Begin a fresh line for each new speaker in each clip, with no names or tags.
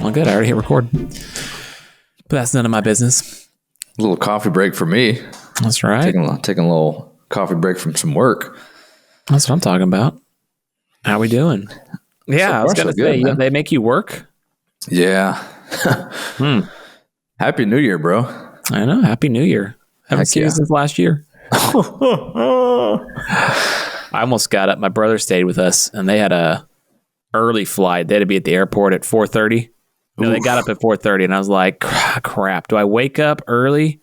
Well, good. I already hit record. But that's none of my business.
A little coffee break for me.
That's right.
Taking a little coffee break from some work.
That's what I'm talking about. How we doing? Yeah,
So
I was going to say, they make you work?
Yeah. Happy New Year, bro.
I know. Happy New Year. Haven't seen you since last year. I almost got up. My brother stayed with us, and they had a early flight. They had to be at the airport at 4:30. No, they got up at 4:30, and I was like, crap, do I wake up early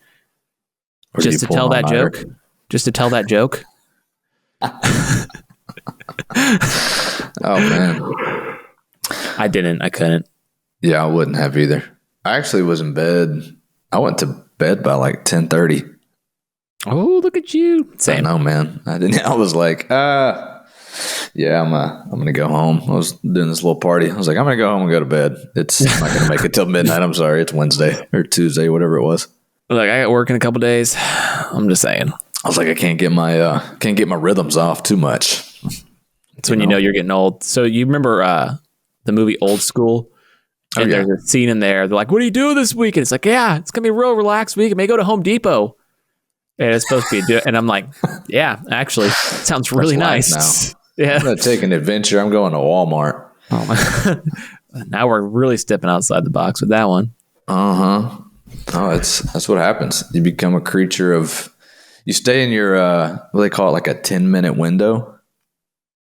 just to tell that joke? Just to tell that joke?
Oh, man.
I didn't. I couldn't.
Yeah, I wouldn't have either. I actually was in bed. I went to bed by like 10:30.
Oh, look at you. Same.
I know, man. I was like, yeah, I'm gonna go home. I was doing this little party. I was like, I'm gonna go home and go to bed. I'm not gonna make it till midnight. I'm sorry. It's Wednesday or Tuesday, whatever it was.
Like, I got work in a couple days. I'm just saying.
I was like, I can't get my rhythms off too much.
That's when you know you're getting old. So you remember the movie Old School? And there's a scene in there. They're like, what are you doing this week? And it's like, yeah, it's going to be a real relaxed week. I may go to Home Depot. And it's supposed to be and I'm like, yeah, actually, sounds really nice. Yeah.
I'm going to take an adventure. I'm going to Walmart.
Oh, now we're really stepping outside the box with that one.
Uh-huh. Oh, that's what happens. You become a creature of, you stay in your, what they call it, like a 10-minute window.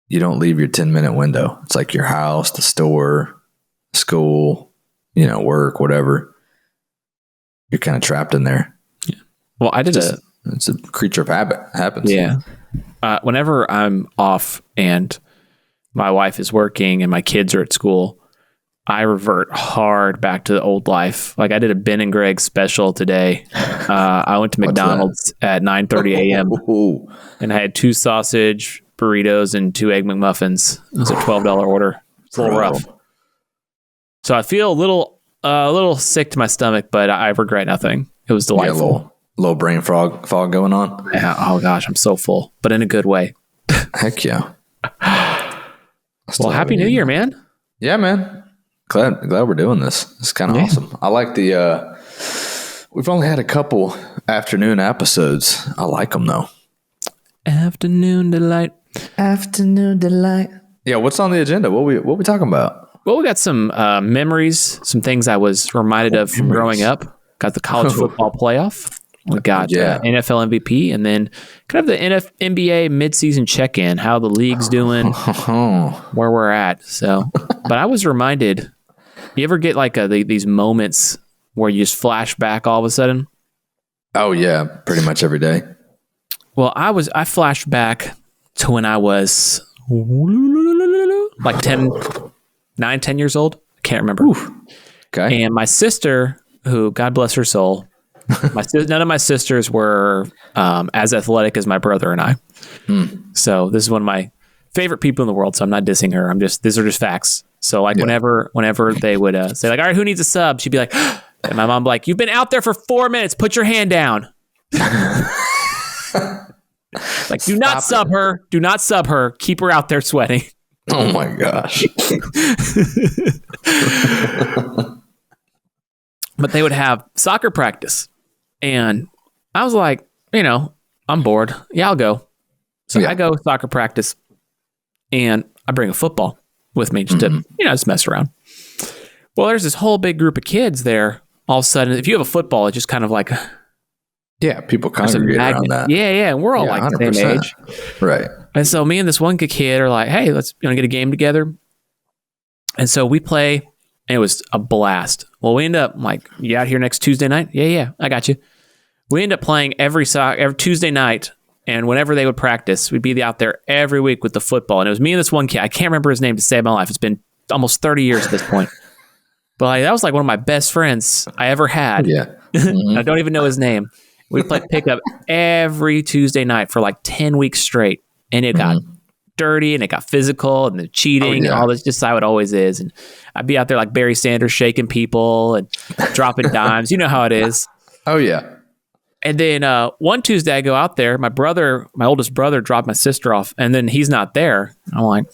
You don't leave your 10-minute window. It's like your house, the store, school, work, whatever. You're kind of trapped in there.
Yeah. Well,
it's a creature of habit. Happens.
Yeah. Whenever I'm off and my wife is working and my kids are at school, I revert hard back to the old life. Like I did a Ben and Greg special today. I went to McDonald's at 9:30 a.m. and I had 2 sausage burritos and 2 egg McMuffins. It was a $12 order. It's a little rough. So I feel a little sick to my stomach, but I regret nothing. It was delightful.
Little brain fog going on.
Yeah. Oh gosh, I'm so full, but in a good way.
Heck yeah.
Well, Happy New Year, man.
Yeah, man. Glad we're doing this. It's kind of awesome. I like we've only had a couple afternoon episodes. I like them though.
Afternoon delight.
Yeah, what's on the agenda? What we talking about?
Well, we got some memories, some things I was reminded of from growing up. Got the college football playoff. We got NFL MVP, and then kind of the NBA midseason check-in, how the league's doing, where we're at. So, but I was reminded, you ever get like these moments where you just flash back all of a sudden?
Oh yeah, pretty much every day.
Well, I flashed back to when I was like 10 years old. I can't remember.
Okay.
And my sister, who, God bless her soul, none of my sisters were as athletic as my brother and I. So this is one of my favorite people in the world. So I'm not dissing her. These are just facts. So like whenever they would say like, all right, who needs a sub? She'd be like, and my mom be like, you've been out there for 4 minutes. Put your hand down. Like, do not sub her. Do not sub her. Keep her out there sweating.
Oh my gosh.
But they would have soccer practice. And I was like, I'm bored. Yeah, I'll go. So I go soccer practice and I bring a football with me just to, just mess around. Well, there's this whole big group of kids there. All of a sudden, if you have a football, it's just kind of like...
Yeah, people congregate around that.
Yeah. And we're all like 100%. The same age.
Right.
And so me and this one kid are like, hey, let's get a game together. And so we play, and it was a blast. Well, we end up like, you out here next Tuesday night? Yeah, I got you. We end up playing every Tuesday night, and whenever they would practice, we'd be out there every week with the football. And it was me and this one kid. I can't remember his name to save my life. It's been almost 30 years at this point. But that was like one of my best friends I ever had.
Yeah.
I don't even know his name. We played pickup every Tuesday night for like 10 weeks straight. And it got dirty and it got physical and the cheating and all this, just how it always is. And I'd be out there like Barry Sanders shaking people and dropping dimes. You know how it is.
Oh, yeah.
And then one Tuesday I go out there. My oldest brother dropped my sister off, and then he's not there. I'm like,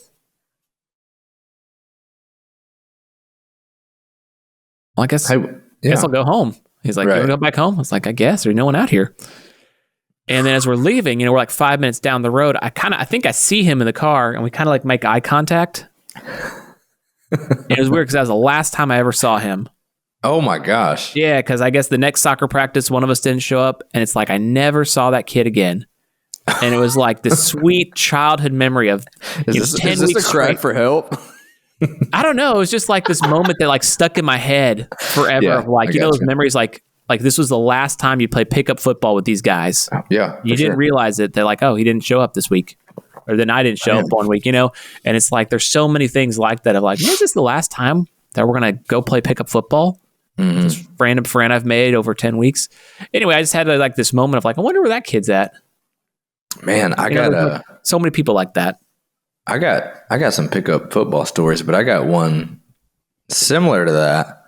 well, I guess,
Hey,
guess I'll go home. He's like, you want to go back home? I was like, I guess. There's no one out here. And then as we're leaving, we're like 5 minutes down the road. I think I see him in the car, and we kind of like make eye contact. It was weird because that was the last time I ever saw him.
Oh my gosh.
Yeah, because I guess the next soccer practice, one of us didn't show up, and it's like I never saw that kid again. And it was like this sweet childhood memory of 10
is this
weeks
a cry
straight.
for help?
I don't know. It was just like this moment that like stuck in my head forever.
Yeah,
Of like, those memories, like this was the last time you played pickup football with these guys.
Yeah.
You didn't realize it. They're like, oh, he didn't show up this week. Or then I didn't show up one week, And it's like, there's so many things like that of like, is this the last time that we're going to go play pickup football?
Mm-hmm.
This random friend I've made over 10 weeks. Anyway, I just had like this moment of like, I wonder where that kid's at.
Man, I got
so many people like that.
I got some pickup football stories, but I got one similar to that.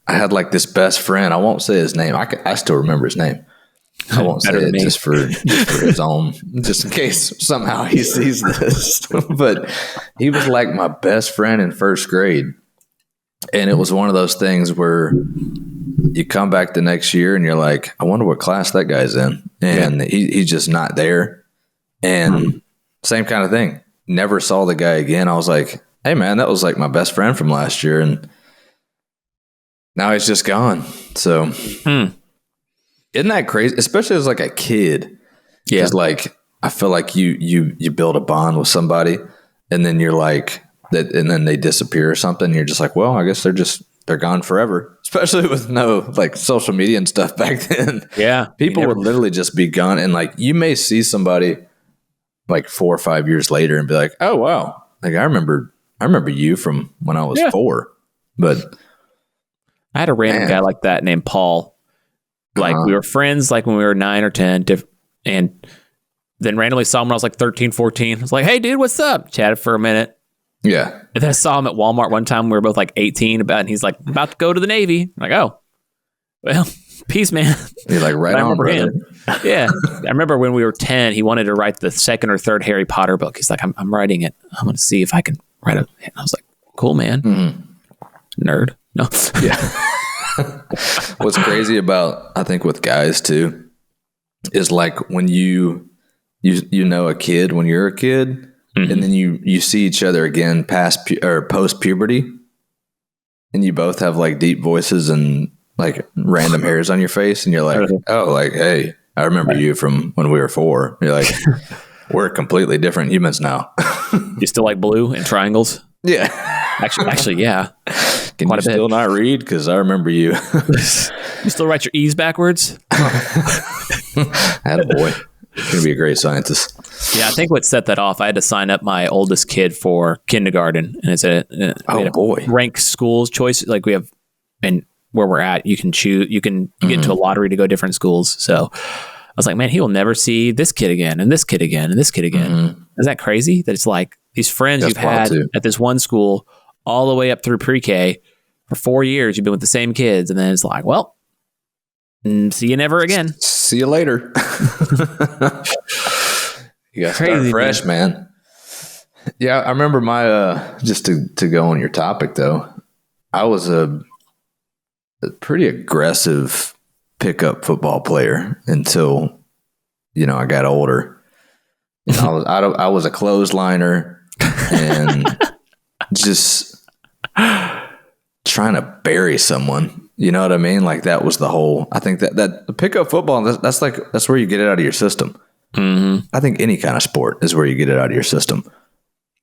I had like this best friend. I won't say his name. I still remember his name. I won't say it just for his own, just in case somehow he sees this. But he was like my best friend in first grade. And it was one of those things where you come back the next year and you're like, I wonder what class that guy's in. And he's just not there. And same kind of thing. Never saw the guy again. I was like, hey, man, that was like my best friend from last year. And now he's just gone. So isn't that crazy? Especially as like a kid. Yeah. Because like, I feel like you build a bond with somebody and then you're like, that, and then they disappear or something. You're just like, well, I guess they're gone forever. Especially with no like social media and stuff back then. Yeah. People would literally just be gone. And like, you may see somebody like 4 or 5 years later and be like, oh, wow. Like I remember you from when I was 4, but
I had a random guy like that named Paul. Like we were friends like when we were 9 or 10 and then randomly saw him when I was like 13, 14. I was like, hey dude, what's up? Chatted for a minute.
Yeah.
And then I saw him at Walmart one time. We were both like 18 and he's like about to go to the Navy. I'm like, oh, well, peace, man.
You're like, right on, brother.
Yeah. I remember when we were 10, he wanted to write the second or third Harry Potter book. He's like, I'm writing it. I'm going to see if I can write it. And I was like, cool, man. Mm-hmm. Nerd. No.
Yeah. What's crazy about, I think with guys too, is like when you know a kid when you're a kid, and then you see each other again post puberty, and you both have like deep voices and like random hairs on your face, and you're like, oh, like, hey, I remember you from when we were 4. You're like, we're completely different humans now.
You still like blue and triangles?
Yeah.
Actually, yeah.
Can you still not read? Because I remember you.
You still write your E's backwards?
Attaboy. You're going to be a great scientist.
Yeah, I think what set that off, I had to sign up my oldest kid for kindergarten. And it's a ranked schools choice. Like we have, and where we're at, you can choose, you get into a lottery to go different schools. So I was like, man, he will never see this kid again and this kid again and this kid again. Isn't that crazy? That it's like these friends you've had at this one school all the way up through pre-K for 4 years. You've been with the same kids. And then it's like, well, see you never again.
See you later. You got to start fresh, man. Yeah, I remember my, just to go on your topic though, I was a pretty aggressive pickup football player until, I got older. I was a clothesliner and just trying to bury someone. You know what I mean? Like that was the whole, I think that the pickup football, that's where you get it out of your system. I think any kind of sport is where you get it out of your system.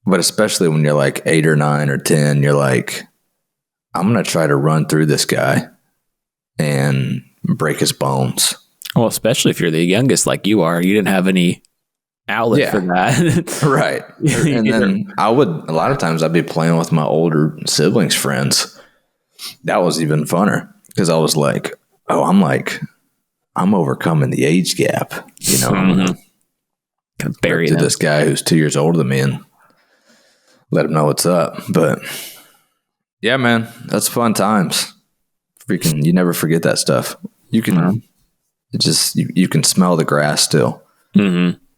But especially when you're like 8 or 9 or 10, you're like, I'm going to try to run through this guy and break his bones.
Well, especially if you're the youngest like you are, you didn't have any outlet for that.
Right. And then a lot of times I'd be playing with my older siblings' friends. That was even funner because I was like, oh, I'm overcoming the age gap. I'm
gonna bury
to this guy who's 2 years older than me and let him know what's up. But yeah, man, that's fun times. Freaking, you never forget that stuff. You can you can smell the grass still.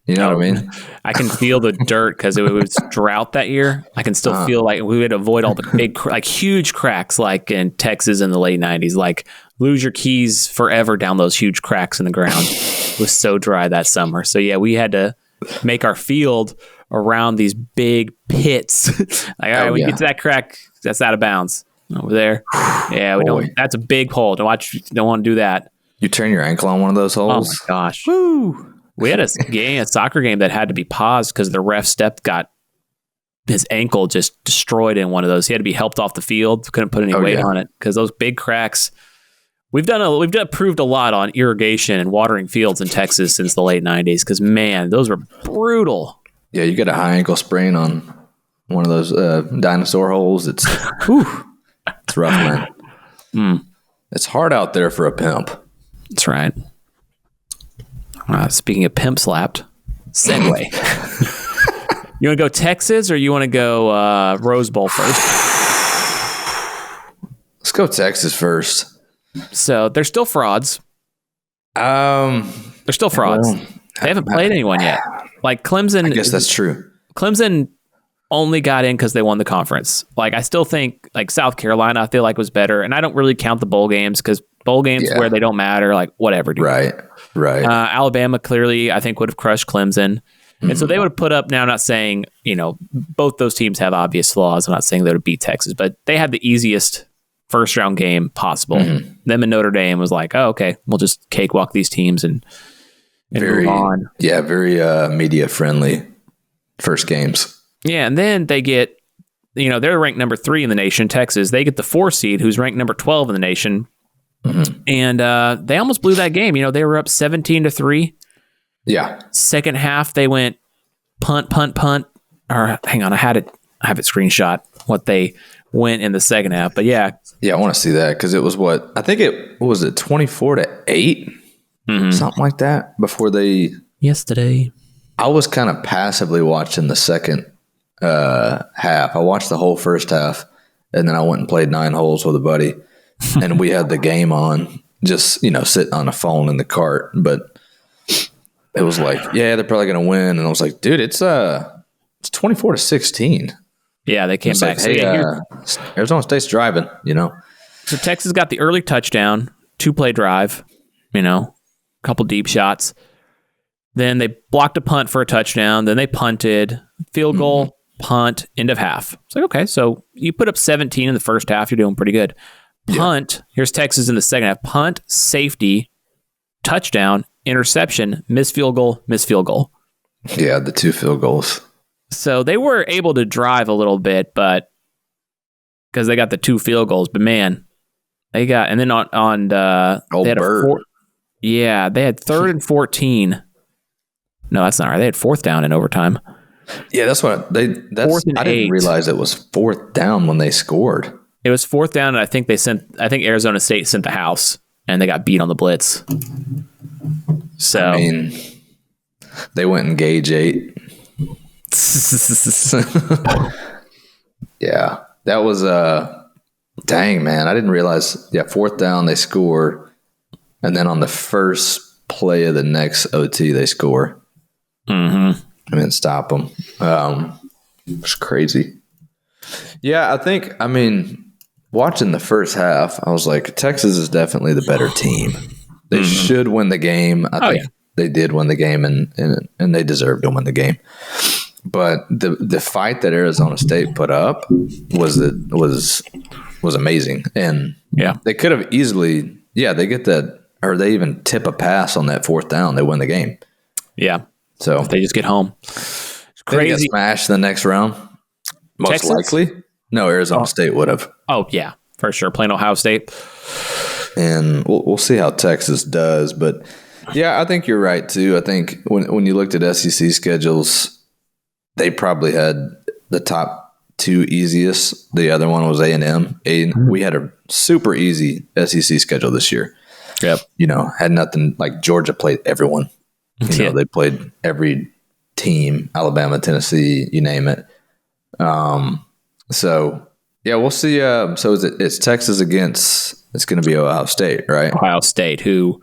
You know what I mean?
I can feel the dirt because it was drought that year. I can still feel like we would avoid all the big, like huge cracks, like in Texas in the late 90s. Like lose your keys forever down those huge cracks in the ground. It was so dry that summer. So yeah, we had to make our field around these big pits. Like, all right, we get to that crack, that's out of bounds over there. Yeah, we don't. That's a big hole. Don't want to do that.
You turn your ankle on one of those holes.
Oh my gosh! Woo! We had a soccer game that had to be paused because the ref got his ankle just destroyed in one of those. He had to be helped off the field. Couldn't put any weight on it because those big cracks. We've proved a lot on irrigation and watering fields in Texas since the late 90s because, man, those were brutal.
Yeah, you get a high ankle sprain on one of those dinosaur holes. It's rough, man. It's hard out there for a pimp.
That's right. Speaking of pimp slapped, segue. You want to go Texas or you want to go Rose Bowl first?
Let's go Texas first.
So they're still frauds. They're still frauds. They haven't played anyone yet. Like Clemson.
I guess that's true.
Clemson only got in because they won the conference. Like I still think like South Carolina, I feel like was better, and I don't really count the bowl games because bowl games where they don't matter. Like whatever, dude.
Right.
Alabama clearly, I think, would have crushed Clemson, and so they would have put up. Now, I'm not saying both those teams have obvious flaws. I'm not saying they would beat Texas, but they had the easiest first round game possible. Them and Notre Dame was like, oh, okay, we'll just cakewalk these teams and move on.
Yeah, very media friendly first games.
Yeah, and then they get, they're ranked number 3 in the nation, Texas. They get the 4 seed, who's ranked number 12 in the nation. And they almost blew that game. They were up 17-3.
Yeah.
Second half, they went punt. Or hang on, I have it screenshot what they went in the second half. But yeah.
Yeah, I want to see that because it was I think it was 24-8, something like that before they.
Yesterday.
I was kind of passively watching the second half. I watched the whole first half, and then I went and played 9 holes with a buddy, and we had the game on, just sitting on a phone in the cart. But it was like, yeah, they're probably going to win, and I was like, dude, it's 24-16.
Yeah, they came back.
Like, hey, Arizona State's driving.
So Texas got the early touchdown, 2-play drive, couple deep shots. Then they blocked a punt for a touchdown. Then they punted, field goal, punt, end of half. It's like, okay, so you put up 17 in the first half. You're doing pretty good. Punt, here's Texas in the second half. Punt, safety, touchdown, interception, missed field goal.
Yeah, the 2 field goals.
So they were able to drive a little bit, but because they got the 2 field goals. But man, they got, and then on
old
they had
Bird.
they had 3rd and 14. No, that's not right. They had 4th down in overtime.
Yeah, that's what I didn't realize it was 4th down when they scored.
It was 4th down, and I think Arizona State sent the house, and they got beat on the blitz. So
I mean, they went and gauge 8. Yeah, that was dang, man. I didn't realize. Yeah, 4th down, they score, and then on the first play of the next OT, they score. And then stop them. It's crazy. Yeah, I mean, watching the first half, I was like, Texas is definitely the better team. They should win the game. I think they did win the game, and they deserved to win the game. But the fight that Arizona State put up was amazing, and they could have easily they get that, or they even tip a pass on that 4th down, they win the game.
Yeah,
so
if they just get home. It's crazy.
They get smashed in the next round. Most
Texas?
Likely, no, Arizona State would have.
Oh yeah, for sure, playing Ohio State,
and we'll see how Texas does. But yeah, I think you're right too. I think when you looked at SEC schedules, they probably had the top 2 easiest. The other one was A&M. We had a super easy SEC schedule this year.
Yep.
Had nothing like Georgia played everyone. They played every team, Alabama, Tennessee, you name it. So yeah, we'll see. So it's Texas against, it's going to be Ohio State, right?
Ohio State, who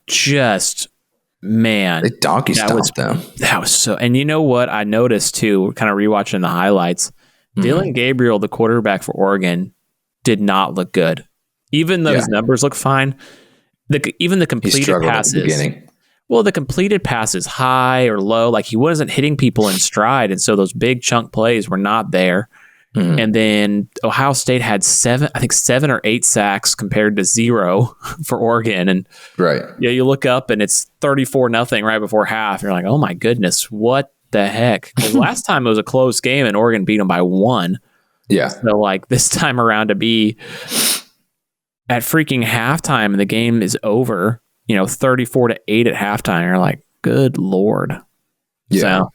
just
man,
They donkey stomped them.
That was so. And you know what I noticed too, kind of rewatching the highlights. Dylan Gabriel, the quarterback for Oregon, did not look good. Even though his numbers look fine, even the completed passes. At the beginning. Well, the completed passes, high or low, like he wasn't hitting people in stride, and so those big chunk plays were not there. Mm-hmm. And then Ohio State had 7 or 8 sacks compared to 0 for Oregon. And you look up and it's 34-0 right before half. You're like, oh my goodness, what the heck? Because last time it was a close game and Oregon beat them by 1.
Yeah.
So like this time around to be at freaking halftime and the game is over, 34-8 at halftime. You're like, good Lord.
Yeah.
So,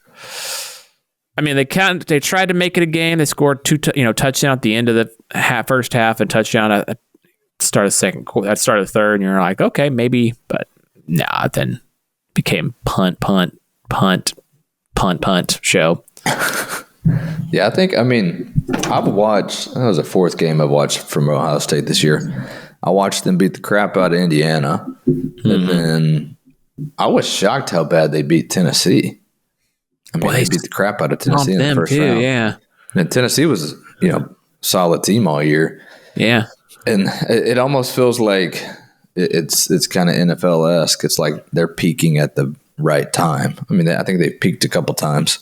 I mean, they tried to make it a game. They scored 2 touchdown at the end of the first half and touchdown at start of the third. And you're like, okay, maybe, but nah, then became punt show.
Yeah, I've watched, that was the 4th game I've watched from Ohio State this year. I watched them beat the crap out of Indiana. Mm-hmm. And then I was shocked how bad they beat Tennessee. They beat the crap out of Tennessee in the first round.
Yeah.
And Tennessee was, solid team all year.
Yeah.
And it almost feels like it's kind of NFL-esque. It's like they're peaking at the right time. I think they've peaked a couple times.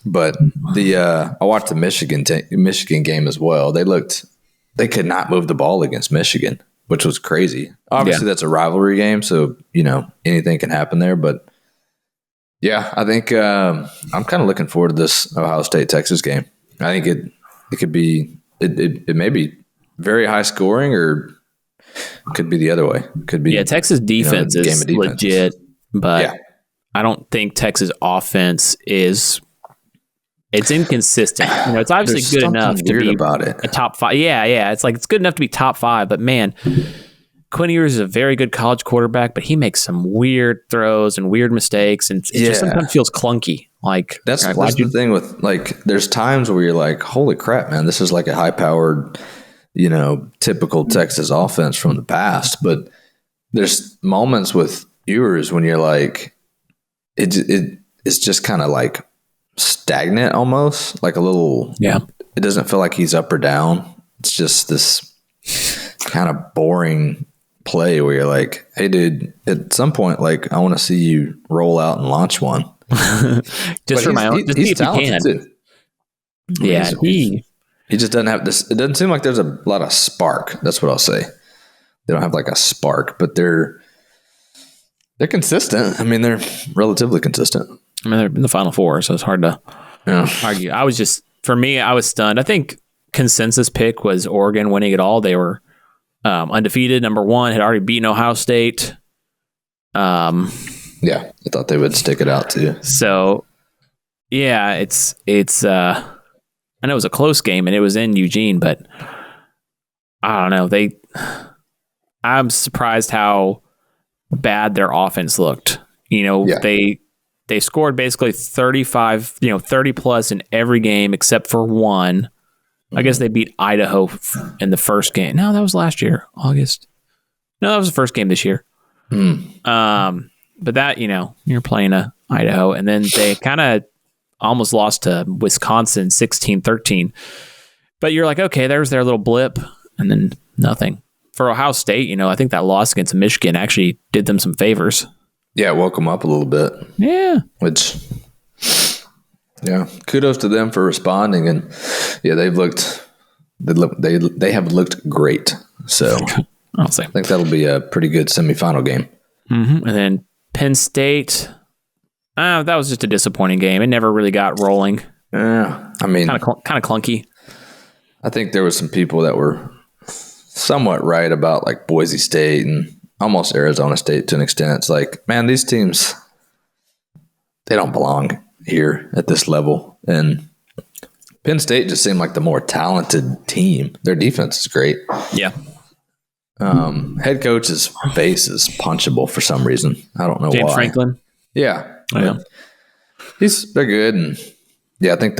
But I watched the Michigan game as well. They could not move the ball against Michigan, which was crazy. Obviously, that's a rivalry game, so anything can happen there. But yeah, I think I'm kind of looking forward to this Ohio State-Texas game. I think it could be it may be very high scoring, or it could be the other way. It could be
Texas defense is legit, but I don't think Texas offense is. It's inconsistent. It's obviously good enough to be
about it.
A top 5. Yeah. It's like it's good enough to be top 5, but man, Quinn Ewers is a very good college quarterback, but he makes some weird throws and weird mistakes, and it just sometimes feels clunky. Like
that's the thing with there's times where you're like, holy crap, man, this is like a high-powered, typical Texas offense from the past. But there's moments with Ewers when you're like, it's just kind of like stagnant almost, like a little it doesn't feel like he's up or down. It's just this kind of boring play where you're like, hey dude, at some point, like, I want to see you roll out and launch one.
Just for my own, just he's talented too. Yeah, he
just doesn't have this. It doesn't seem like there's a lot of spark. That's what I'll say. They don't have like a spark, but they're consistent. They're relatively consistent.
They're in the Final Four, so it's hard to argue. I was stunned. I think consensus pick was Oregon winning it all. They were undefeated, number 1, had already beaten Ohio State.
I thought they would stick it out too.
So, yeah, it's. I know it was a close game and it was in Eugene, but I don't know. I'm surprised how bad their offense looked. They scored basically 35, 30 plus in every game except for one. I guess they beat Idaho in the first game. No, that was last year, August. No, that was the first game this year. But that, you're playing Idaho, and then they kind of almost lost to Wisconsin 16-13. But you're like, okay, there's their little blip, and then nothing. For Ohio State, I think that loss against Michigan actually did them some favors.
Yeah, woke them up a little bit.
Yeah.
Kudos to them for responding, and they have looked great. So I think that'll be a pretty good semifinal game.
Mm-hmm. And then Penn State, that was just a disappointing game. It never really got rolling.
Yeah,
kind of clunky.
I think there was some people that were somewhat right about like Boise State and almost Arizona State to an extent. It's like, man, these teams, they don't belong here at this level. And Penn State just seemed like the more talented team. Their defense is great.
Yeah.
Head coach's face is punchable for some reason. I don't know
James
why.
Franklin?
Yeah.
Yeah.
They're good. And I think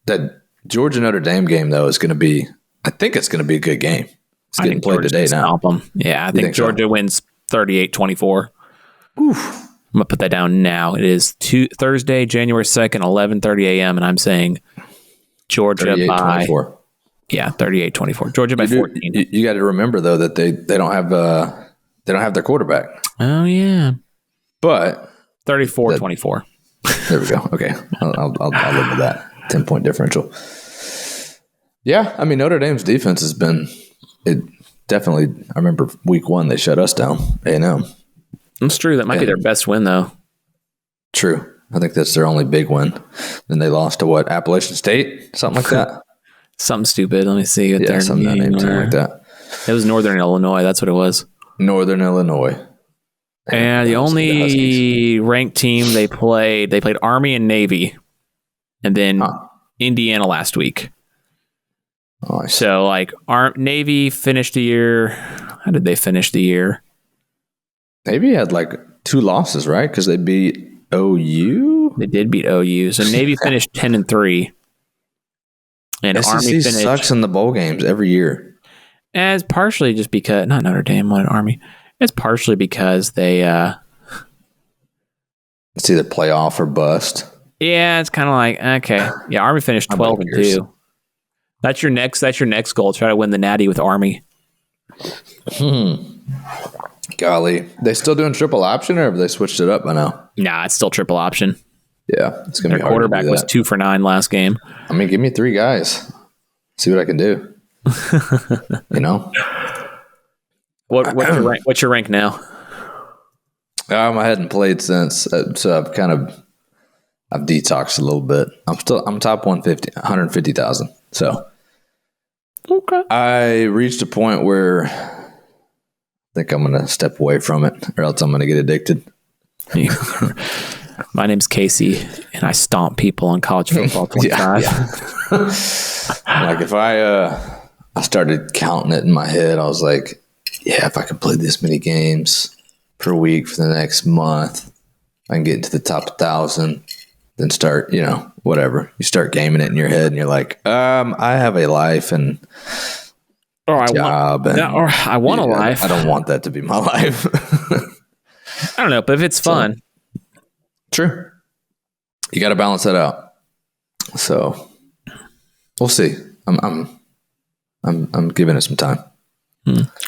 that Georgia Notre Dame game, though, is going to be, I think it's going to be a good game. It's getting played today now.
Yeah, I think Georgia wins 38-24.
Oof.
I'm going to put that down now. It is Thursday, January 2nd, 11:30 a.m., and I'm saying Georgia by
38-24.
Yeah, 38-24. Georgia by 14.
You got to remember though that they don't have their quarterback.
Oh yeah.
But
34-24.
There we go. Okay. I'll live with that. 10-point differential. Yeah, I mean Notre Dame's defense has been definitely. I remember week 1 they shut us down. A&M.
That's true. That might be their best win though.
True. I think that's their only big win. Then they lost to what? Appalachian State, something like that.
Something stupid. Let me see.
Something like that.
It was Northern Illinois. That's what it was.
Northern Illinois.
And the only ranked team they played Army and Navy, and then Indiana last week.
Oh,
so Navy finished the year. How did they finish the year?
Navy had 2 losses, right? Because they beat OU.
They did beat OU. So Navy finished 10-3, and
SEC
Army finished.
Sucks in the bowl games every year.
And it's partially just because not Notre Dame wanted Army. It's partially because they.
It's either playoff or bust.
Yeah, it's kind of okay. Yeah, Army finished 12-2. That's your next goal. Try to win the Natty with Army.
Golly, they still doing triple option, or have they switched it up by now?
Nah, it's still triple option.
Yeah, it's gonna be hard.
Their quarterback was 2 for 9 last game.
I mean, give me 3 guys. See what I can do.
What's your rank now?
I hadn't played since, so I've detoxed a little bit. I'm top 150,000. So
okay,
I reached a point where I think I'm gonna step away from it, or else I'm gonna get addicted.
My name's Casey, and I stomp people on college football 25.
Yeah. If I started counting it in my head, I was like, yeah, if I can play this many games per week for the next month, I can get into the top 1,000. Then start, whatever. You start gaming it in your head, and you're like, I have a life and job,
I want a life.
I don't want that to be my life.
I don't know, but if it's fun,
true. You got to balance that out. So we'll see. I'm giving it some time.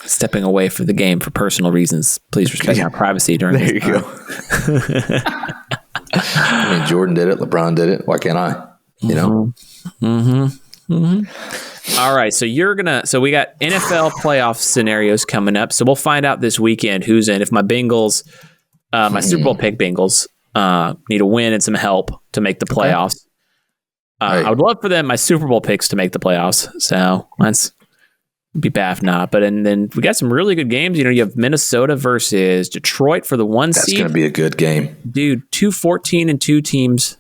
Stepping away from the game for personal reasons. Please respect my privacy during this time.
There you go. I mean, Jordan did it. LeBron did it. Why can't I?
All right. So we got NFL playoff scenarios coming up. So we'll find out this weekend who's in. If my Bengals, my Super Bowl pick Bengals, need a win and some help to make the playoffs. I would love for my Super Bowl picks to make the playoffs. So that's be bad if not. But then we got some really good games. You have Minnesota versus Detroit for the 1 seed.
That's going to be a good game.
Dude, 2 14-2 teams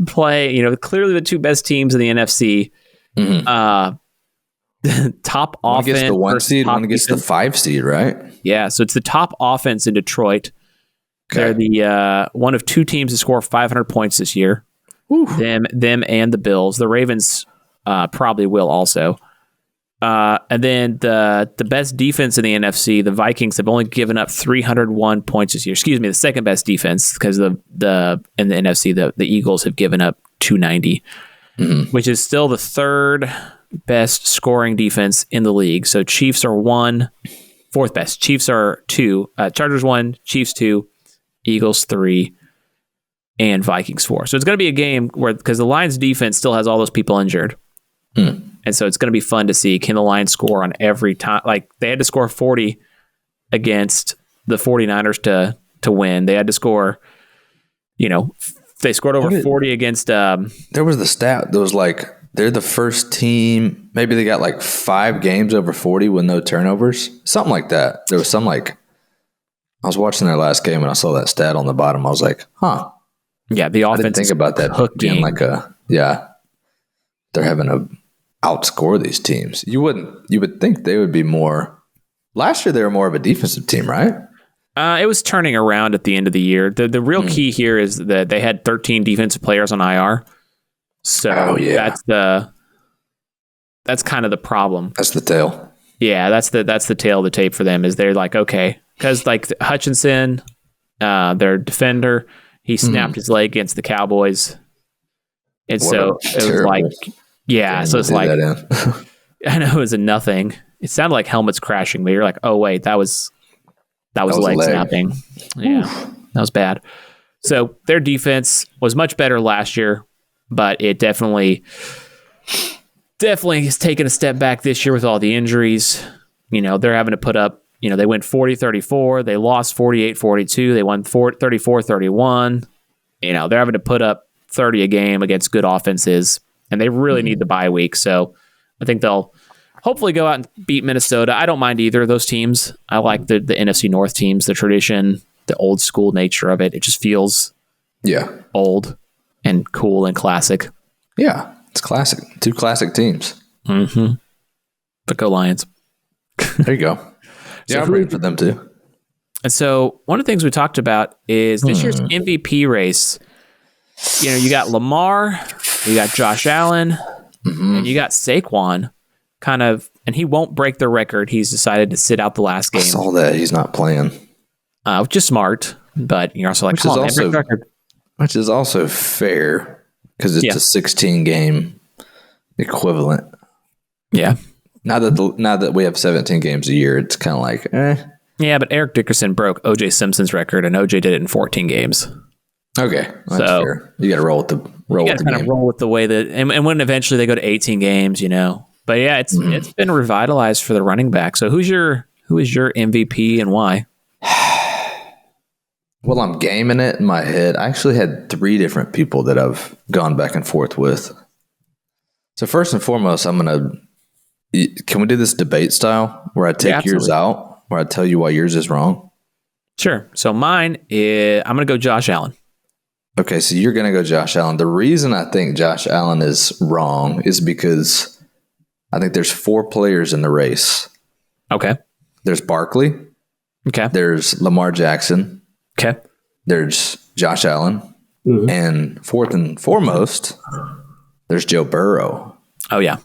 play. Clearly the 2 best teams in the NFC. Top offense.
One gets the 1 seed, one gets the 5 seed, right?
Yeah, so it's the top offense in Detroit. Okay. They're the one of 2 teams to score 500 points this year. Them and the Bills. The Ravens probably will also. And then the best defense in the NFC, the Vikings, have only given up 301 points this year. Excuse me, the second best defense, because in the NFC, the Eagles have given up 290, which is still the 3rd best scoring defense in the league. So Chiefs are 1, 4th best. Chiefs are 2, Chargers 1, Chiefs 2, Eagles 3, and Vikings 4. So it's going to be a game because the Lions defense still has all those people injured. And so it's going to be fun to see, can the Lions score on every time? They had to score 40 against the 49ers to win. They had to score, they scored over 40 against.
There was the stat that was they're the first team. Maybe they got 5 games over 40 with no turnovers. Something like that. There was some I was watching their last game and I saw that stat on the bottom. I was like, huh.
Yeah, the offense.
I didn't think about that being they're having to outscore these teams. You would think they would be more. Last year they were more of a defensive team, right?
It was turning around at the end of the year. The real key here is that they had 13 defensive players on IR. So that's kind of the problem.
That's the tail.
Yeah, that's the tail of the tape for them. Is they're okay, because Hutchinson, their defender. He snapped his leg against the Cowboys. And so it was like, so it's like, I know it was a nothing. It sounded like helmets crashing, but you're like, oh wait, that was leg snapping. Yeah, that was bad. So their defense was much better last year, but it definitely has taken a step back this year with all the injuries. They're having to put up, they went 40-34. They lost 48-42. They won 34-31. They're having to put up 30 a game against good offenses, and they really need the bye week. So I think they'll hopefully go out and beat Minnesota. I don't mind either of those teams. I like the NFC North teams, the tradition, the old school nature of it. It just feels old and cool and classic.
Yeah, it's classic. Two classic teams.
Mm-hmm. But go Lions.
There you go. Yeah, I'm rooting for them too.
And so one of the things we talked about is this year's MVP race. You got Lamar, you got Josh Allen, and you got Saquon. And he won't break the record. He's decided to sit out the last game.
I saw that he's not playing,
which is smart. But you're also like, come on, man, break the record.
Which is also fair because it's a 16 game equivalent.
Yeah.
Now that we have 17 games a year, it's kind of like,
Yeah, but Eric Dickerson broke O.J. Simpson's record, and O.J. did it in 14 games.
Okay, that's fair. You got to roll with the game.
Roll with the way that, and when eventually they go to 18 games, But yeah, it's been revitalized for the running back. So who is your MVP and why?
Well, I'm gaming it in my head. I actually had 3 different people that I've gone back and forth with. So first and foremost, can we do this debate style where I take yours out, where I tell you why yours is wrong?
Sure. So mine is, I'm going to go Josh Allen.
Okay, so you're going to go Josh Allen. The reason I think Josh Allen is wrong is because I think there's 4 players in the race.
Okay.
There's Barkley.
Okay.
There's Lamar Jackson.
Okay.
There's Josh Allen. Mm-hmm. And fourth and foremost, there's Joe Burrow.
Oh, yeah.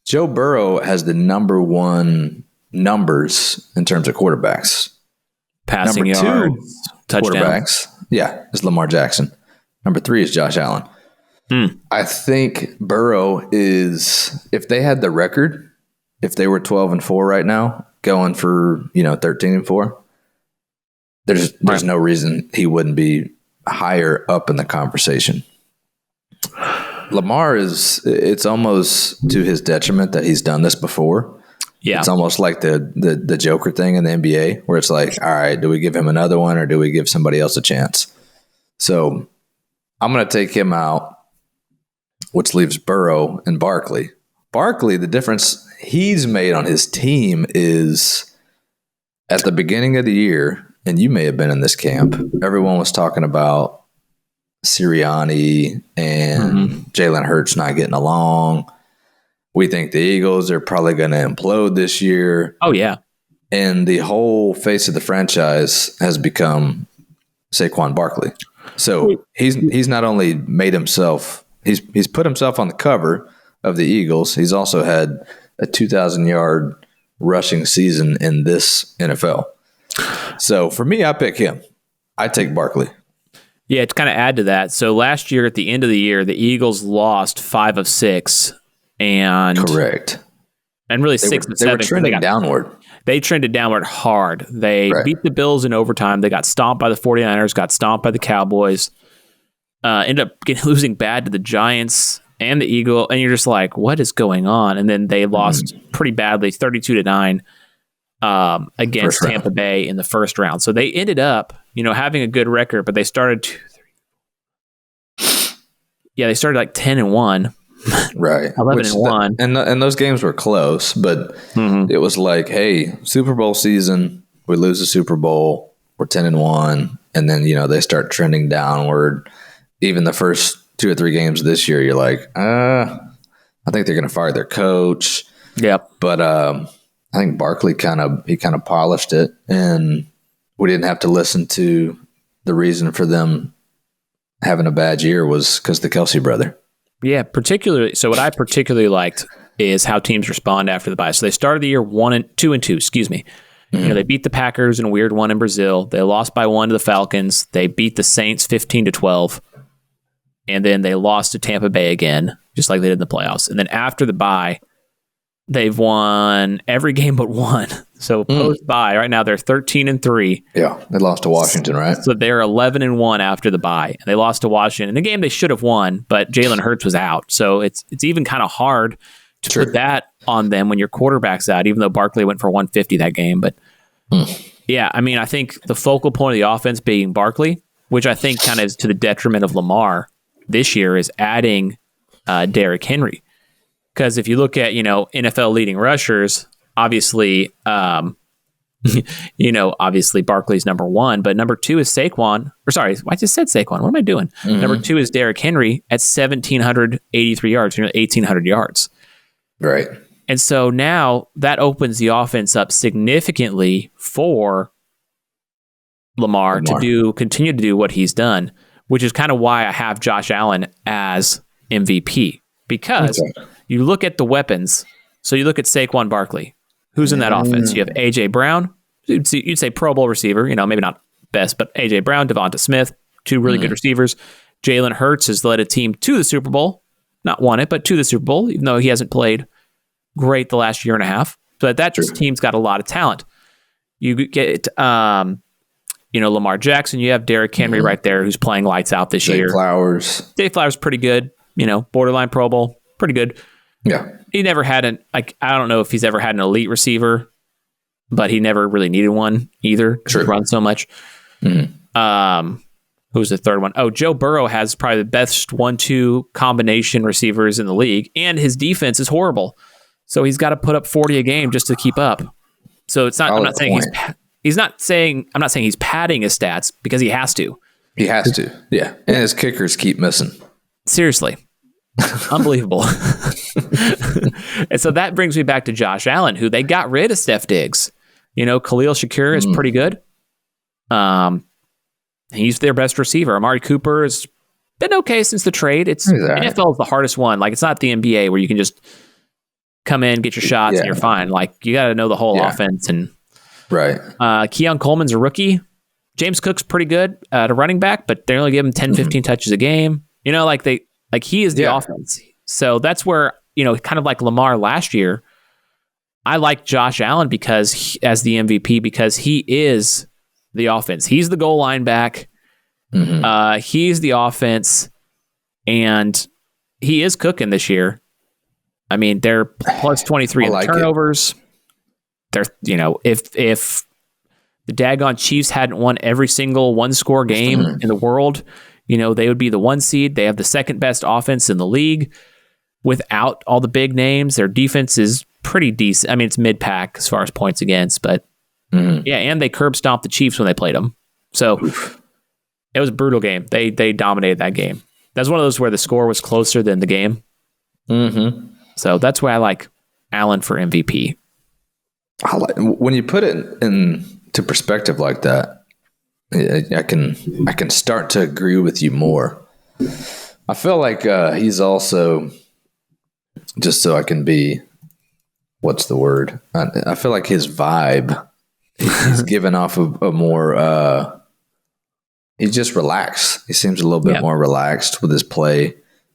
Joe Burrow has the number 1 numbers in terms of quarterbacks.
Passing
number
yards, touchdowns.
Quarterbacks, is Lamar Jackson. Number 3 is Josh Allen. I think Burrow is, if they had the record, if they were 12-4 right now, going for 13-4, there's no reason he wouldn't be higher up in the conversation. Lamar it's almost to his detriment that he's done this before. Yeah. It's almost like the Joker thing in the NBA where it's like, all right, do we give him another one or do we give somebody else a chance? So I'm going to take him out, which leaves Burrow and Barkley. Barkley, the difference he's made on his team is at the beginning of the year, and you may have been in this camp, everyone was talking about Sirianni and Jalen Hurts not getting along. We think the Eagles are probably going to implode this year.
Oh, yeah.
And the whole face of the franchise has become Saquon Barkley. So he's not only made himself, he's put himself on the cover of the Eagles. He's also had a 2,000-yard rushing season in this NFL. So for me, I pick him. I take Barkley.
Yeah, to kind of add to that. So last year at the end of the year, the Eagles lost 5 of 6. And
correct.
And really 6 of 7.
They were trending downward.
They trended downward hard. They beat the Bills in overtime. They got stomped by the 49ers, got stomped by the Cowboys, ended up losing bad to the Giants and the Eagle. And you're just like, what is going on? And then they lost pretty badly, 32-9 against Tampa Bay in the first round. So they ended up, having a good record, but they started they started like 10-1.
Right.
11-1.
And those games were close, but it was like, hey, Super Bowl season, we lose the Super Bowl, we're 10-1, and then, they start trending downward. Even the first 2 or 3 games this year, you're like, I think they're going to fire their coach.
Yep.
But I think Barkley kind of polished it, and we didn't have to listen to the reason for them having a bad year was because the Kelsey brother.
Yeah, particularly. So what I particularly liked is how teams respond after the bye. So they started the year 2-2. Excuse me. They beat the Packers in a weird one in Brazil. They lost by 1 to the Falcons. They beat the Saints 15-12. And then they lost to Tampa Bay again, just like they did in the playoffs. And then after the bye, they've won every game but one. So post-bye, right now they're 13-3.
Yeah, they lost to Washington, right?
So they're 11-1 after the bye. And they lost to Washington in a game they should have won, but Jalen Hurts was out. So it's even kind of hard to put that on them when your quarterback's out, even though Barkley went for 150 that game. But yeah, I mean, I think the focal point of the offense being Barkley, which I think kind of is to the detriment of Lamar this year, is adding Derrick Henry. Because if you look at, NFL leading rushers, obviously, obviously Barkley's number 1, but number 2 is Saquon. Or sorry, I just said Saquon. What am I doing? Number 2 is Derrick Henry at 1,783 yards, 1,800 yards.
Right.
And so now that opens the offense up significantly for Lamar. To continue to do what he's done, which is kind of why I have Josh Allen as MVP. Because you look at the weapons. So you look at Saquon Barkley. Who's in that offense? You have A.J. Brown. You'd say Pro Bowl receiver. Maybe not best, but A.J. Brown, Devonta Smith, 2 really good receivers. Jalen Hurts has led a team to the Super Bowl. Not won it, but to the Super Bowl, even though he hasn't played great the last year and a half. But that team's got a lot of talent. You get, Lamar Jackson. You have Derrick Henry right there, who's playing lights out this year. Dave Flowers, pretty good. Borderline Pro Bowl, pretty good.
Yeah.
He never had I don't know if he's ever had an elite receiver, but he never really needed one either because he runs so much. Who's the third one? Oh, Joe Burrow has probably the best 1-2 combination receivers in the league, and his defense is horrible. So he's got to put up 40 a game just to keep up. So it's not. I'm not saying he's not saying. I'm not saying he's padding his stats because he has to.
He has to. Yeah, and his kickers keep missing.
Seriously, unbelievable. And so that brings me back to Josh Allen, who they got rid of Steph Diggs. Khalil Shakir is pretty good. He's their best receiver. Amari Cooper has been okay since the trade. NFL is the hardest one. Like, it's not the NBA where you can just come in, get your shots, and you're fine. Like, you got to know the whole offense. And Keon Coleman's a rookie. James Cook's pretty good at a running back, but they only give him 10, 15 touches a game. He is the offense. So that's where, kind of like Lamar last year, I like Josh Allen as the MVP because he is the offense. He's the goal line back. He's the offense, and he is cooking this year. I mean, they're plus 23 in turnovers. They're, if the daggone Chiefs hadn't won every single one-score game in the world, they would be the 1 seed. They have the second best offense in the league without all the big names. Their defense is pretty decent. I mean, it's mid-pack as far as points against, but and they curb stomped the Chiefs when they played them. So it was a brutal game. They dominated that game. That's one of those where the score was closer than the game. So that's why I like Allen for MVP.
When you put it into perspective like that, I can start to agree with you more. I feel like he's also, just so I can be, what's the word? I feel like his vibe, he's given off a more, he's just relaxed. He seems a little bit more relaxed with his play.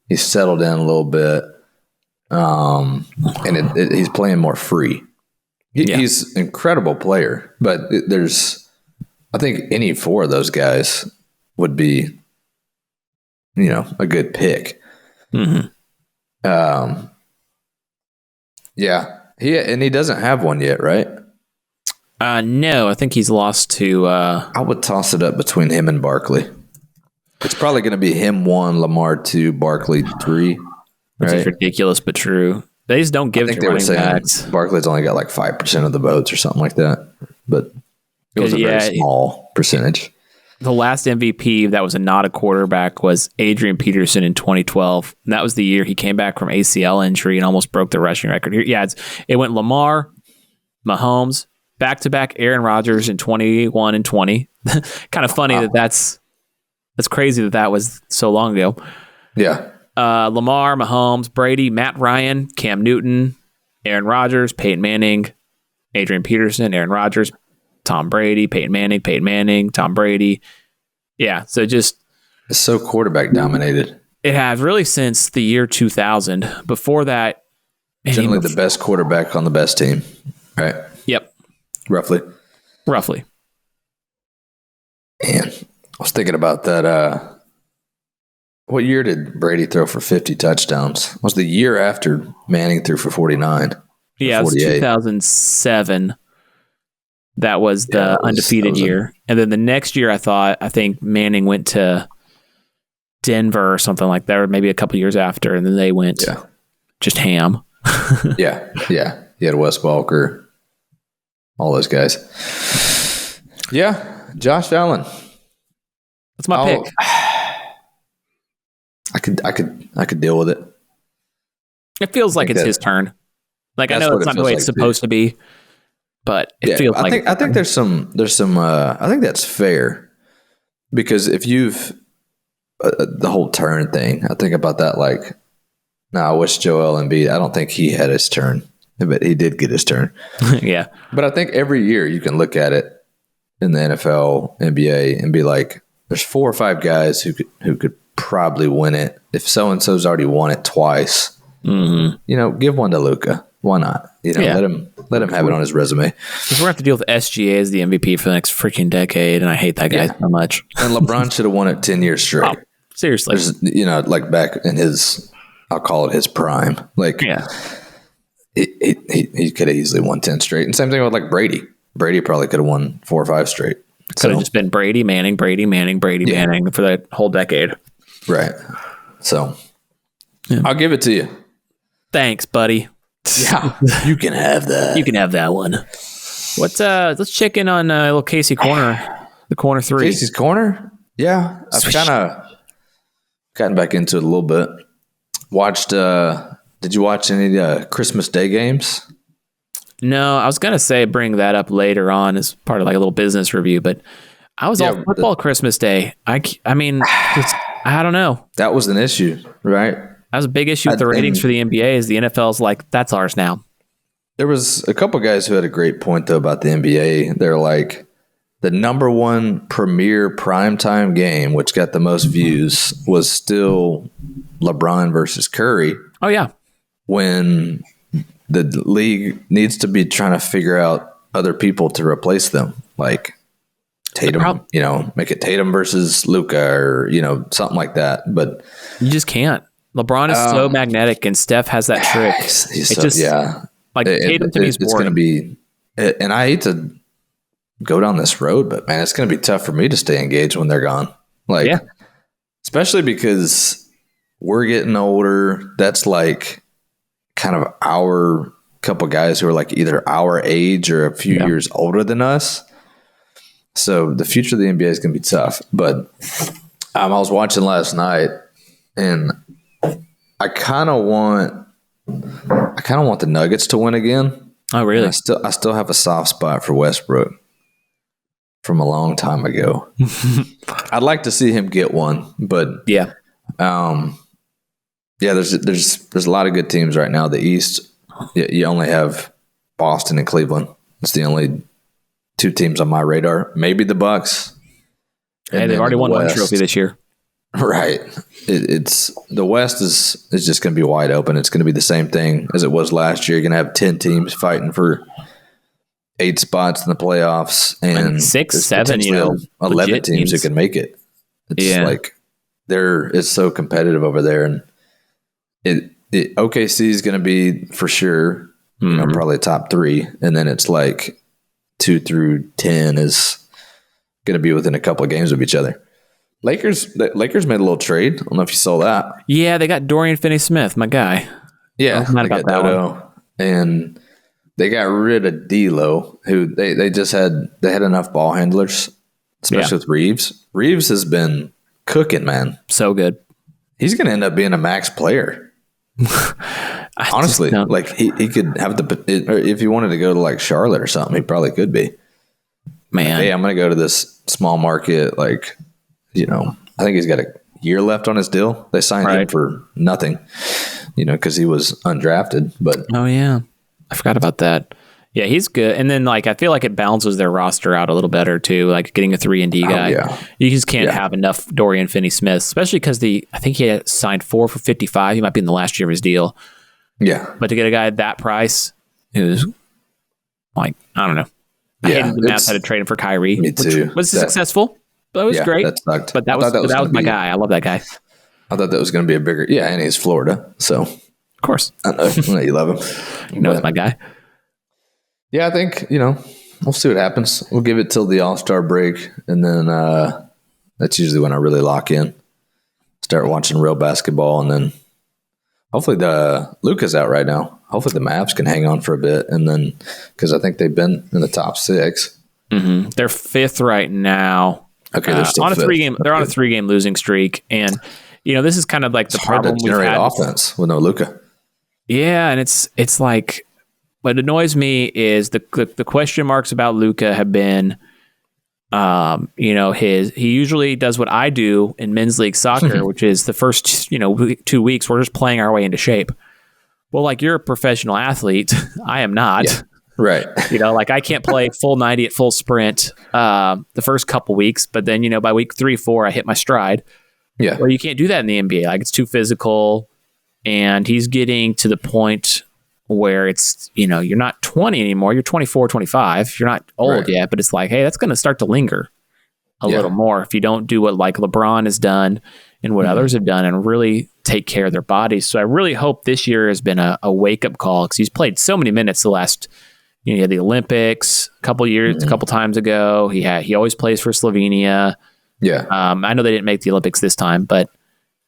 He's settled in a little bit. And he's playing more free. He's an incredible player, but I think any 4 of those guys would be, a good pick. He doesn't have one yet, right?
No, I think he's lost to.
I would toss it up between him and Barkley. It's probably going to be him 1, Lamar 2, Barkley 3.
Which is ridiculous, but true. They just don't give it to running backs.
Barkley's only got like 5% of the votes or something like that, but it was a very small percentage.
The last MVP that was not a quarterback was Adrian Peterson in 2012. And that was the year he came back from ACL injury and almost broke the rushing record. It went Lamar, Mahomes, back-to-back Aaron Rodgers in 21 and 20. Kind of funny that's crazy that was so long ago.
Yeah.
Lamar, Mahomes, Brady, Matt Ryan, Cam Newton, Aaron Rodgers, Peyton Manning, Adrian Peterson, Aaron Rodgers, Tom Brady, Peyton Manning, Tom Brady. Yeah, so just
it's so quarterback dominated.
It has really since the year 2000. Before that,
generally the best quarterback on the best team, right?
Yep,
roughly. Man, I was thinking about that. What year did Brady throw for 50 touchdowns? It was the year after Manning threw for 49.
Yeah, it was 2007. That was the undefeated year. And then the next year, I think Manning went to Denver or something like that, or maybe a couple years after, and then they went just ham.
Yeah. He had Wes Welker, all those guys. Yeah, Josh Allen.
That's my pick.
I could deal with it.
It feels like it's his turn. Like, I know it's not the way it's supposed to be, but it feels like
I think there's some I think that's fair, because if you've the whole turn thing, I think about that like, I wish Joel Embiid, I don't think he had his turn, but he did get his turn.
Yeah.
But I think every year you can look at it in the NFL, NBA, and be like, there's 4 or 5 guys who could probably win it. If so-and-so's already won it twice, give one to Luka. Why not? Let him have it on his resume.
Because we're going to have to deal with SGA as the MVP for the next freaking decade, and I hate that guy so much.
And LeBron should have won it 10 years straight.
Oh, seriously.
Like back in his, I'll call it his prime. Like, he could have easily won 10 straight. And same thing with like Brady. Brady probably could have won 4 or 5 straight.
Could have just been Brady, Manning for that whole decade.
Right. So I'll give it to you.
Thanks, buddy.
Yeah, you can have that.
You can have that one. Let's check in on little Casey Corner, the corner 3.
Casey's Corner? Yeah. I've kind of gotten back into it a little bit. Watched, did you watch any Christmas Day games?
No, I was going to say bring that up later on as part of like a little business review, but I was all football Christmas Day. I mean, I don't know.
That was an issue, right?
That was a big issue with the ratings for the NBA. Is the NFL's like, that's ours now.
There was a couple guys who had a great point though about the NBA. They're like, the number one premier primetime game, which got the most views, was still LeBron versus Curry.
Oh yeah,
when the league needs to be trying to figure out other people to replace them, like Tatum. Make it Tatum versus Luka, or something like that. But
you just can't. LeBron is so magnetic, and Steph has that trick. Tatum to me is boring. It's going to be,
and I hate to go down this road, but man, it's going to be tough for me to stay engaged when they're gone. Especially because we're getting older. That's like kind of our couple guys who are like either our age or a few years older than us. So the future of the NBA is going to be tough. But I was watching last night, and I kind of want the Nuggets to win again.
Oh, really?
I still have a soft spot for Westbrook from a long time ago. I'd like to see him get one, but there's a lot of good teams right now. The East, you only have Boston and Cleveland. It's the only 2 teams on my radar. Maybe the Bucks.
Hey, they've already won one trophy this year.
Right. It's the West is just going to be wide open. It's going to be the same thing as it was last year. You're going to have 10 teams fighting for 8 spots in the playoffs, and
6, 7,
11 teams who can make it. It's like it's so competitive over there, and OKC is going to be for sure, probably top 3, and then it's like 2 through 10 is going to be within a couple of games of each other. Lakers made a little trade. I don't know if you saw that.
Yeah, they got Dorian Finney-Smith, my guy.
Yeah, they got Dodo, and they got rid of D'Lo, who they had enough ball handlers, especially with Reeves. Reeves has been cooking, man.
So good.
He's going to end up being a max player. Honestly, like he could have if he wanted to go to like Charlotte or something, he probably could be.
Man,
like, hey, I'm going to go to this small market, like. I think he's got a year left on his deal. They signed him for nothing, because he was undrafted. But
oh yeah, I forgot about that. Yeah, he's good. And then like I feel like it balances their roster out a little better too. Like getting a 3-and-D guy. You just can't have enough Dorian Finney-Smith, especially because I think he had signed 4 for $55. He might be in the last year of his deal.
Yeah.
But to get a guy at that price, it was like, I don't know. I hated the Mavs had to trade him for Kyrie.
Me too.
Was successful? But it was great.
That sucked.
But that was my guy. I love that guy.
I thought that was going to be a bigger, and he's Florida, so
of course
I know you love him.
You know, it's my guy.
Yeah, I think we'll see what happens. We'll give it till the All-Star break, and then that's usually when I really lock in, start watching real basketball, and then hopefully Luka's out right now. Hopefully the Mavs can hang on for a bit, and then because I think they've been in the top 6.
Mm-hmm. They're 5th right now.
Okay, they're still
on a
5th.
3-game. They're on a 3-game losing streak, and this is kind of like the problem
to generate offense with no Luka.
Yeah, and it's like what annoys me is the question marks about Luka have been, he usually does what I do in men's league soccer, which is the first 2 weeks we're just playing our way into shape. Well, like you're a professional athlete, I am not.
Yeah. Right.
Like I can't play full 90 at full sprint the first couple weeks, but then by week 3-4 I hit my stride.
Yeah.
Well, you can't do that in the NBA. Like it's too physical, and he's getting to the point where it's, you're not 20 anymore. You're 24, 25. You're not old yet, but it's like, hey, that's going to start to linger a little more if you don't do what like LeBron has done and what others have done and really take care of their bodies. So I really hope this year has been a wake-up call because he's played so many minutes the last, he had the Olympics a couple times ago. He always plays for Slovenia.
Yeah.
I know they didn't make the Olympics this time, but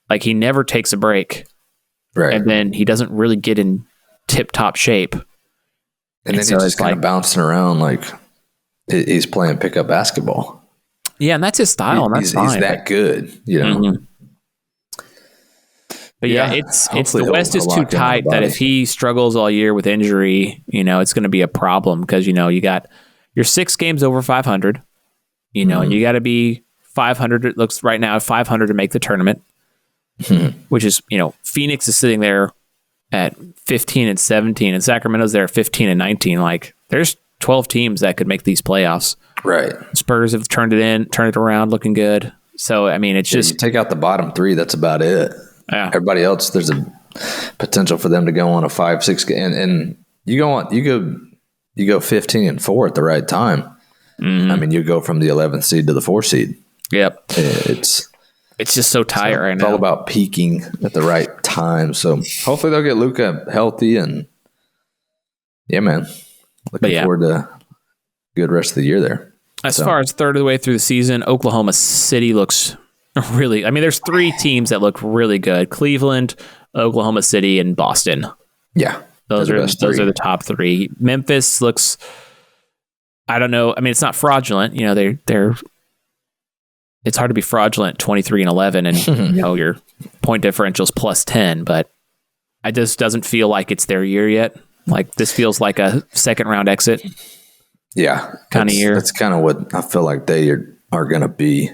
like he never takes a break.
Right.
And then he doesn't really get in tip-top shape.
And then he's
so
just kind of bouncing around like he's playing pickup basketball.
Yeah, and that's his style, and that's fine.
He's that good,
Mm-hmm. But it's the West is too tight that if he struggles all year with injury, it's going to be a problem because, you got your 6 games over 500, and you got to be 500. It looks right now 500 to make the tournament, which is, Phoenix is sitting there at 15-17 and Sacramento's there at 15-19. Like there's 12 teams that could make these playoffs.
Right.
Spurs have turned it around, looking good. So, I mean, it's just
you take out the bottom 3. That's about it.
Yeah.
Everybody else, there's a potential for them to go on a 5-6 game, and you go 15-4 at the right time.
Mm-hmm.
I mean, you go from the 11th seed to the 4th seed.
Yep.
It's
just so tight right now.
It's all about peaking at the right time. So hopefully they'll get Luka healthy, and yeah, man, looking forward to a good rest of the year there.
As far as third of the way through the season, Oklahoma City looks really, there's 3 teams that look really good: Cleveland, Oklahoma City, and Boston.
Yeah.
Those are the top 3. Memphis looks, I don't know. It's not fraudulent. It's hard to be fraudulent 23-11 and your point differential is plus 10, but it just doesn't feel like it's their year yet. Like this feels like a second round exit.
Yeah.
Kind of year.
That's kind of what I feel like they are going to be.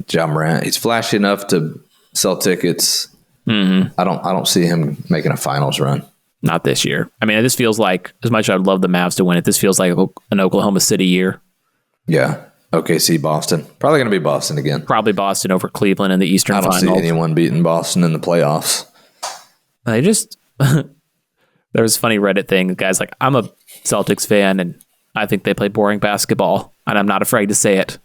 Ja Morant, he's flashy enough to sell tickets.
Mm-hmm.
I don't see him making a finals run.
Not this year. This feels like, as much as I'd love the Mavs to win it, this feels like an Oklahoma City year.
Yeah. OKC, Boston. Probably going to be Boston again.
Probably Boston over Cleveland in the Eastern Finals.
I don't see anyone beating Boston in the playoffs.
There was a funny Reddit thing. The guy's like, I'm a Celtics fan, and I think they play boring basketball, and I'm not afraid to say it.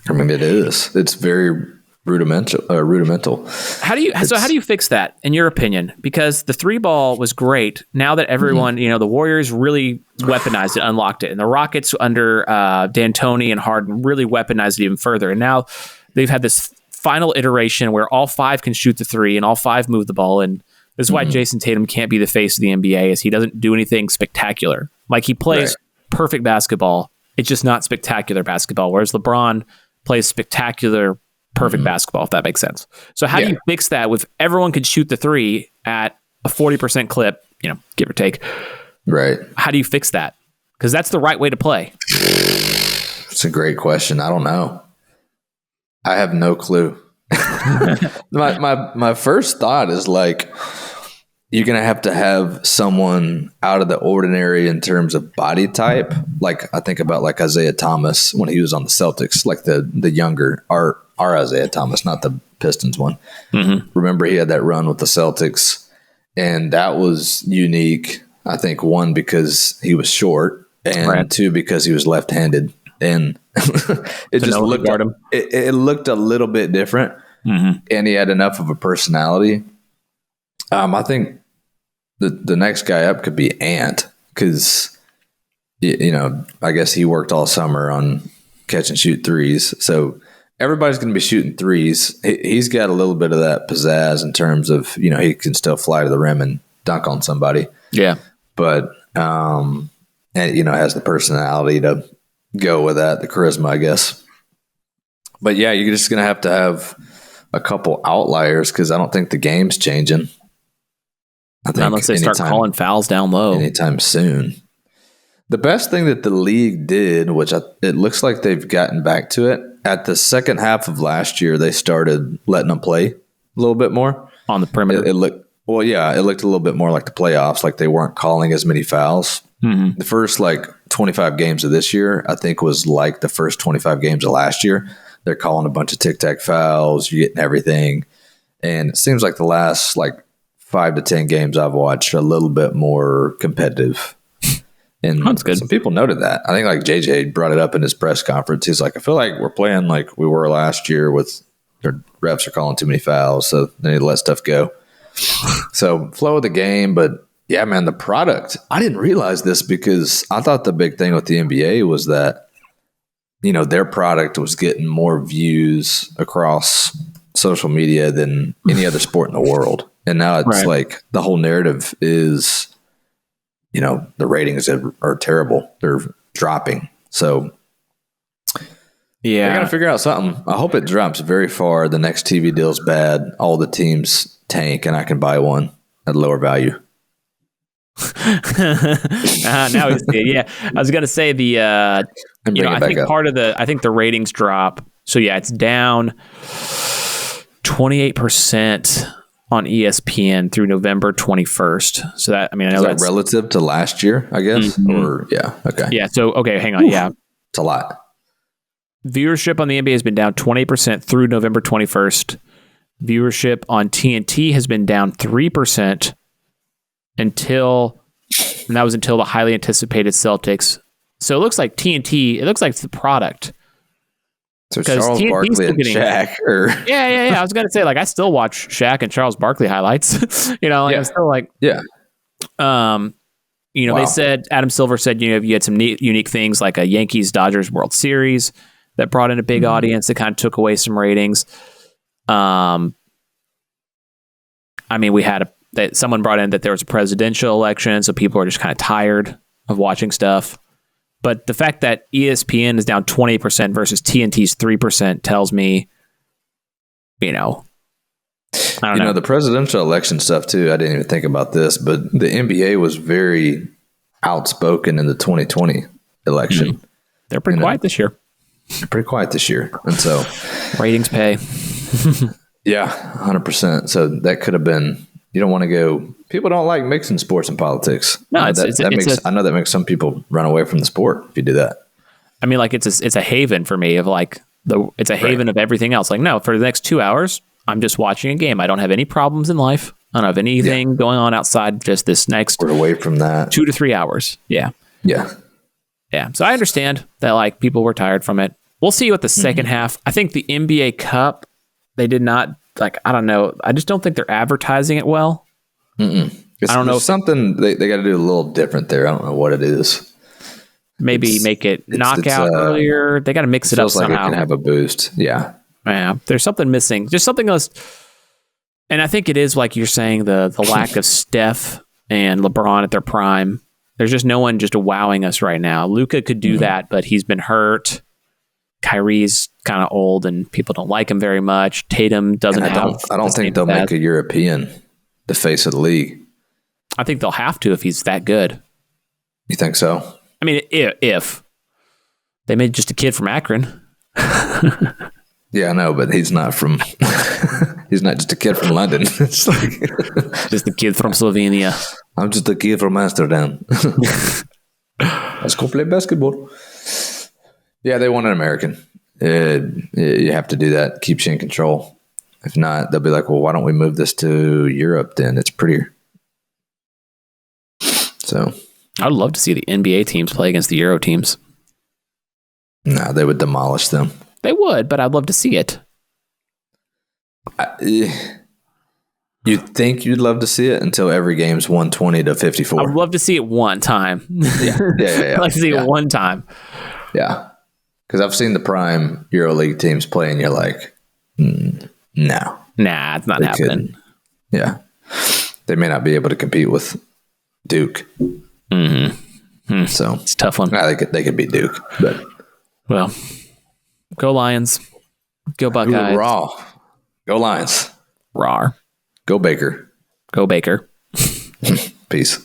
It is. It's very rudimental.
How do you fix that, in your opinion? Because the 3-ball was great. Now that everyone, the Warriors really weaponized it, unlocked it, and the Rockets under D'Antoni and Harden really weaponized it even further. And now they've had this final iteration where all 5 can shoot the 3 and all 5 move the ball. And this is why Jason Tatum can't be the face of the NBA, is he doesn't do anything spectacular. Like he plays perfect basketball. It's just not spectacular basketball. Whereas LeBron plays spectacular, perfect basketball, if that makes sense. So how do you fix that with everyone could shoot the 3 at a 40% clip, give or take?
Right.
How do you fix that? Because that's the right way to play.
It's a great question. I don't know. I have no clue. My first thought is like, you're going to have someone out of the ordinary in terms of body type. Like I think about like Isaiah Thomas when he was on the Celtics, like the younger, our Isaiah Thomas, not the Pistons one. Mm-hmm. Remember he had that run with the Celtics, and that was unique. I think one, because he was short, and two, because he was left-handed. And it just looked it looked a little bit different, and he had enough of a personality. I think the next guy up could be Ant, because I guess he worked all summer on catch and shoot threes, so everybody's going to be shooting threes. He's got a little bit of that pizzazz in terms of he can still fly to the rim and dunk on somebody. Yeah, but and has the personality to go with that, the charisma, I guess. But yeah, you're just going to have a couple outliers, because I don't think the game's changing. I think
unless they start calling fouls down low
anytime soon. The best thing that the league did, which it looks like they've gotten back to it, at the second half of last year, they started letting them play a little bit more
on the perimeter.
It looked a little bit more like the playoffs, like they weren't calling as many fouls. Mm-hmm. The first 25 games of this year, I think, was like the first 25 games of last year. They're calling a bunch of tic-tac fouls. You're getting everything. And it seems like the last 5 to 10 games I've watched are a little bit more competitive. And that's good. Some people noted that. I think JJ brought it up in his press conference. He's like, I feel like we're playing like we were last year with their refs are calling too many fouls, so they need to let stuff go. So flow of the game, but yeah, man, the product. I didn't realize this, because I thought the big thing with the NBA was that, their product was getting more views across social media than any other sport in the world. And now it's like the whole narrative is, the ratings are terrible. They're dropping. So yeah, I got to figure out something. I hope it drops very far. The next TV deal's bad. All the teams tank, and I can buy one at lower value.
Now we see it. Yeah, I was gonna say I think the ratings drop. So yeah, it's down 28% on ESPN through November 21st. So that, I know
that's relative to last year, I guess. Mm-hmm. Or okay.
Yeah. So okay, hang on. Oof. Yeah,
it's a lot.
Viewership on the NBA has been down 20% through November 21st. Viewership on TNT has been down 3% until the highly anticipated Celtics. So it looks like TNT, it looks like the product.
So Charles Barkley and Shaq.
Yeah. I was going to say, I still watch Shaq and Charles Barkley highlights. I'm still
wow.
They said, Adam Silver said, you had some unique things like a Yankees-Dodgers World Series that brought in a big audience that kind of took away some ratings. We had that someone brought in that there was a presidential election, so people are just kind of tired of watching stuff. But the fact that ESPN is down 20% versus TNT's 3% tells me, I don't know.
The presidential election stuff too, I didn't even think about this, but the NBA was very outspoken in the 2020 election. Mm-hmm.
They're pretty quiet this year.
They're pretty quiet this year. And so
ratings pay.
Yeah, 100%. So that could have been, you don't want to go, people don't like mixing sports and politics.
No,
I know that makes some people run away from the sport if you do that.
It's a haven for me of it's a haven of everything else. No, for the next 2 hours, I'm just watching a game. I don't have any problems in life. I don't have anything going on outside just this next.
We're away from that.
2 to 3 hours. Yeah.
Yeah.
Yeah. So I understand that people were tired from it. We'll see what the second half. I think the NBA Cup, they did not I don't know. I just don't think they're advertising it well. I don't know.
Something they got to do a little different there. I don't know what it is.
Maybe make it knockout earlier. They got to mix it up somehow.
Feels like it can have a boost. Yeah.
Yeah. There's something missing. Just something else. And I think it is like you're saying, the lack of Steph and LeBron at their prime. There's just no one just wowing us right now. Luka could do that, but he's been hurt. Kyrie's kind of old and people don't like him very much. Tatum doesn't have.
I don't think they'll make a European the face of the league.
I think they'll have to if he's that good.
You think so?
If they made just a kid from Akron.
Yeah, I know, but he's not from. He's not just a kid from London. It's like
Just a kid from Slovenia.
I'm just a kid from Amsterdam. Let's go play basketball. Yeah, they want an American. You have to do that. Keeps you in control. If not, they'll be like, well, why don't we move this to Europe then? It's prettier. So
I'd love to see the NBA teams play against the Euro teams.
no, they would demolish them.
They would, but I'd love to see it.
You'd think you'd love to see it until every game's 120 to 54.
I would love to see it one time.
Yeah.
I'd like to see it one time.
Yeah. Because I've seen the prime EuroLeague teams play, and you're like, no.
Nah, it's not
They
happening.
couldn't. Yeah. They may not be able to compete with Duke.
Mm-hmm.
So
It's a tough one.
they could beat Duke. But
Well, go Lions. Go Buckeyes.
raw. Go Lions.
Rawr.
Go Baker.
Go Baker.
Peace.